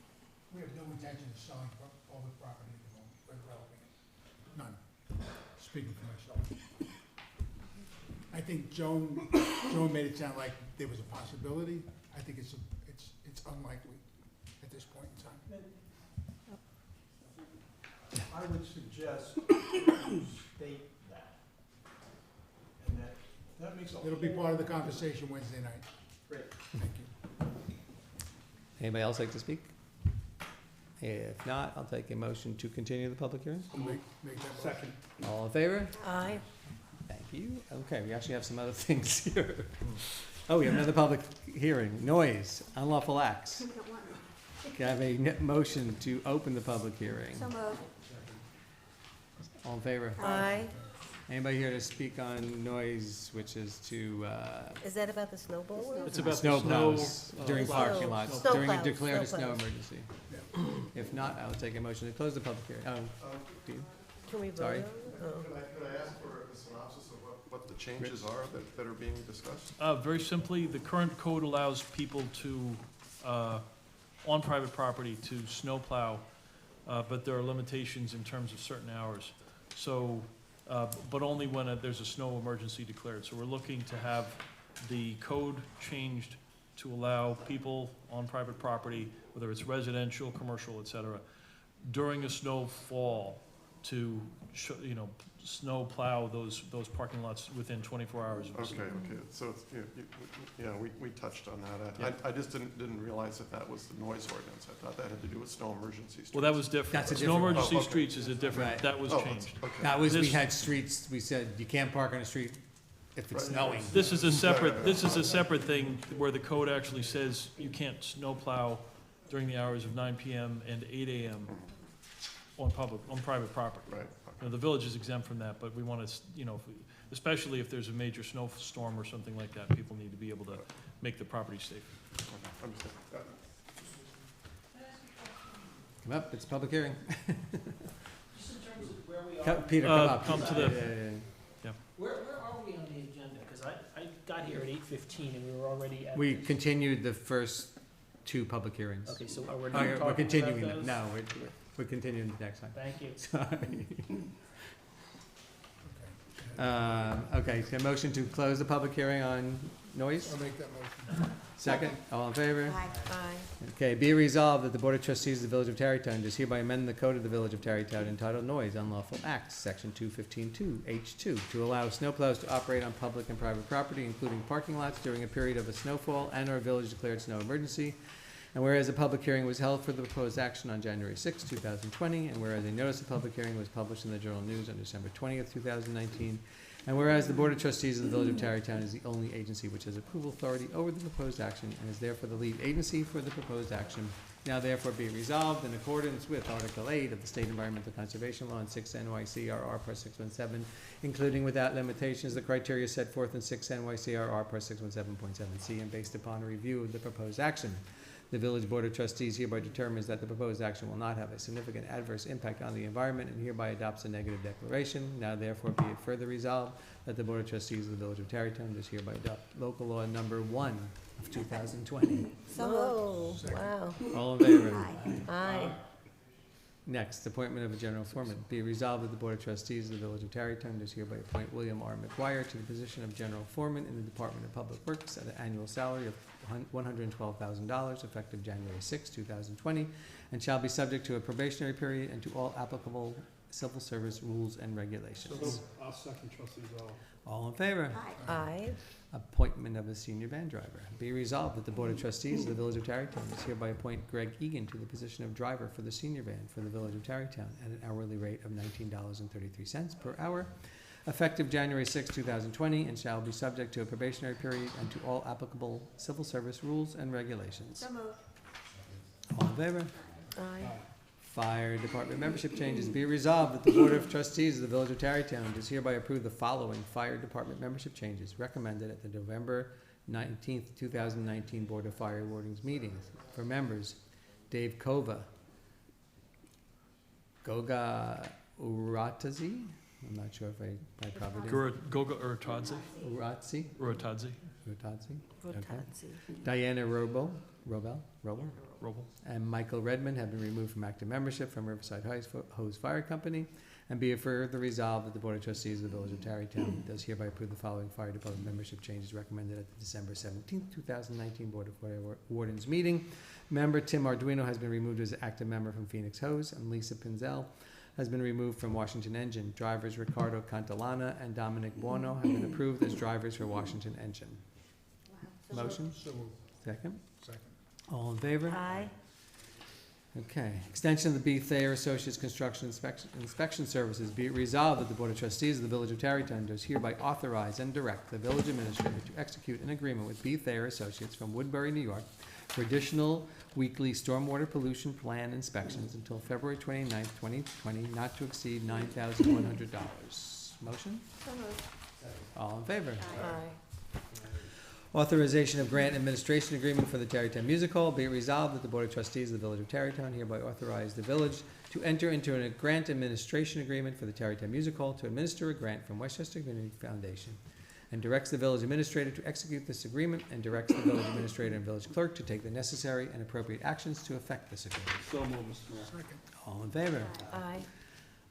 We have no intention of selling public property at the moment, we're developing it. None. Speaking for myself. I think Joan made it sound like there was a possibility. I think it's unlikely at this point in time. I would suggest you state that. And that makes a It'll be part of the conversation Wednesday night. Great. Thank you. Anybody else like to speak? If not, I'll take a motion to continue the public hearing. Make that second. All in favor? Aye. Thank you. Okay, we actually have some other things here. Oh, we have another public hearing. Noise, unlawful acts. Can I have a motion to open the public hearing? So moved. All in favor? Aye. Anybody here to speak on noise, which is to, Is that about the snow blower? It's about the snow snow, plows during parking lots, Snow during a plows, declared snow snow plows. emergency. If not, I will take a motion to close the public hearing. Can we vote on Sorry. it? Oh. Could I ask for a synopsis of what the changes are that are being discussed? Very simply, the current code allows people to, on private property, to snowplow, but there are limitations in terms of certain hours. So, but only when there's a snow emergency declared. So we're looking to have the code changed to allow people on private property, whether it's residential, commercial, et cetera, during a snowfall to, snow plow those parking lots within 24 hours of the snow. Okay, so it's, we touched on that. I just didn't realize that was the noise ordinance. I thought that had to do with snow emergency streets. Well, that was different. That's a Snow different one. emergency Oh, okay. streets is a different, Right. that was changed. Okay. That was, we This- had streets, we said you can't park on a street if it's Right. snowing. This is a separate thing where the code actually says you can't snowplow during the hours of 9 PM and 8 AM on private property. Right. The village is exempt from that, but we want to, especially if there's a major snowstorm or something like that, people need to be able to make the property safe. Understand. Come up, it's a public hearing. Just in terms of where we Peter, come up. come to the- Yeah. Where are we on the agenda? Because I got here at 8:15 and we were already at. We continued the first two public hearings. Okay, so we're Oh, not yeah, talking we're continuing about them. those? No, we're continuing the next time. Thank you. Sorry. Okay, so motion to close the public hearing on noise? I'll make that motion. Second, all in favor? Aye. Aye. Okay, be resolved that the Board of Trustees of the Village of Tarrytown does hereby amend the code of the Village of Tarrytown entitled Noise Unlawful Acts, Section 215-2, H2, to allow snowplows to operate on public and private property, including parking lots during a period of a snowfall and/or village-declared snow emergency. And whereas a public hearing was held for the proposed action on January 6, 2020, and whereas a notice of public hearing was published in the Journal News on December 20th, 2019, and whereas the Board of Trustees of the Village of Tarrytown is the only agency which has approval authority over the proposed action and is therefore the lead agency for the proposed action, now therefore be resolved in accordance with Article 8 of the State Environmental Conservation Law and 6 NYCRR Part 617, including without limitations the criteria set forth in 6 NYCRR Part 617.7C, and based upon a review of the proposed action. The Village Board of Trustees hereby determines that the proposed action will not have a significant adverse impact on the environment and hereby adopts a negative declaration. Now therefore be it further resolved that the Board of Trustees of the Village of Tarrytown does hereby adopt local law number 1 of 2020. Oh, wow. All in favor? Aye. Next, appointment of a general foreman. Be resolved that the Board of Trustees of the Village of Tarrytown does hereby appoint William R. McGuire to the position of general foreman in the Department of Public Works at an annual salary of $112,000 effective January 6, 2020, and shall be subject to a probationary period and to all applicable civil service rules and regulations. I'll second trustees all. All in favor? Aye. Appointment of a senior van driver. Be resolved that the Board of Trustees of the Village of Tarrytown does hereby appoint Greg Egan to the position of driver for the senior van for the Village of Tarrytown at an hourly rate of $19.33 per hour, effective January 6, 2020, and shall be subject to a probationary period and to all applicable civil service rules and regulations. So moved. All in favor? Aye. Fire Department membership changes. Be resolved that the Board of Trustees of the Village of Tarrytown does hereby approve the following Fire Department membership changes recommended at the November 19th, 2019 Board of Fire Wardens meetings. For members, Dave Kova, Goga Uratazi, I'm not sure if I probably did. Goga Urtadze? Uratzi? Urtadze? Urtadzi? Okay. Rotatzi. Diana Robel, and Michael Redmond have been removed from active membership from Riverside Hose Fire Company. And be it further resolved that the Board of Trustees of the Village of Tarrytown does hereby approve the following Fire Department membership changes recommended at the December 17th, 2019 Board of Fire Wardens meeting. Member Tim Arduino has been removed as active member from Phoenix Hose, and Lisa Pinzel has been removed from Washington Engine. Drivers Ricardo Cantalana and Dominic Buono have been approved as drivers for Washington Engine. Motion? So moved. Second? Second. All in favor? Aye. Okay. Extension of the B. Thayer Associates Construction Inspection Services. Be it resolved that the Board of Trustees of the Village of Tarrytown does hereby authorize and direct the village administrator to execute an agreement with B. Thayer Associates from Woodbury, New York, for additional weekly stormwater pollution plan inspections until February 29th, 2020, not to exceed $9,100. Motion? So moved. All in favor? Aye. Authorization of grant administration agreement for the Tarrytown Music Hall. Be it resolved that the Board of Trustees of the Village of Tarrytown hereby authorize the village to enter into a grant administration agreement for the Tarrytown Music Hall to administer a grant from Westchester Community Foundation, and directs the village administrator to execute this agreement, and directs the village administrator and village clerk to take the necessary and appropriate actions to effect this agreement. So moved, Mr. Mayor. Second. All in favor? Aye.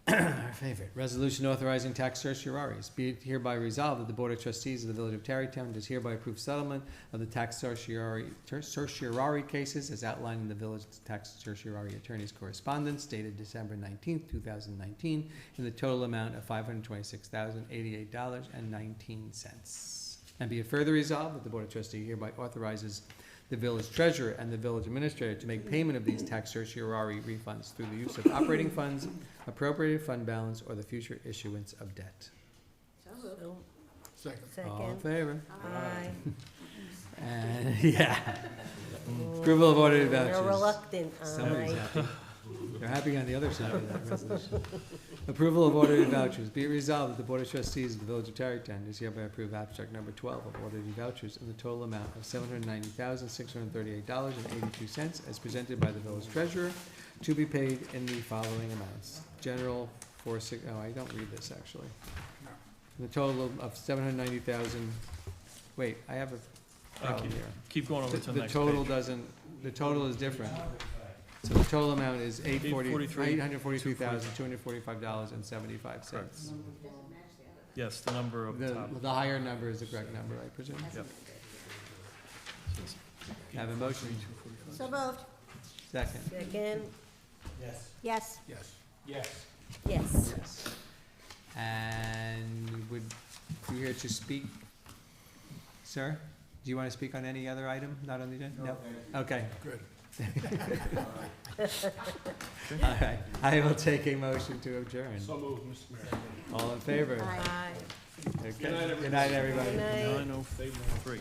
Our favorite, resolution authorizing tax certiorari's. Be it hereby resolved that the Board of Trustees of the Village of Tarrytown does hereby approve settlement of the tax certiorari cases as outlined in the village tax certiorari attorney's correspondence dated December 19th, 2019, in the total amount of $526,088.19. And be it further resolved that the Board of Trustees hereby authorizes the village treasurer and the village administrator to make payment of these tax certiorari refunds through the use of operating funds, appropriated fund balance, or the future issuance of debt. So moved. Second. All in Second. favor? Aye. And, yeah. Approval of audited They're vouchers. reluctant, Somebody's aye. happy. They're happy on the other side of that resolution. Approval of audited vouchers. Be it resolved that the Board of Trustees of the Village of Tarrytown does hereby approve abstract number 12 of audited vouchers in the total amount of $790,638.82 as presented by the village treasurer, to be paid in the following amounts. General I don't read this actually. The total of 790,000, wait, I have a problem here. Keep going over to the The next total page. doesn't, the total is different. So the total amount is $843,245.75. Yes, the number of the top. The higher number is the correct number, I presume? Yep. Have a motion? So moved. Second? Second. Yes. Yes. Yes. Yes. Yes. Yes. And would you here to speak, sir? Do you want to speak on any other item not on the agenda? No? Okay. Good. All right. I will take a motion to adjourn. So moved, Mr. Mayor. All in favor? Aye. Okay. Good night, everybody. Good night, everybody. Good night. 9:03.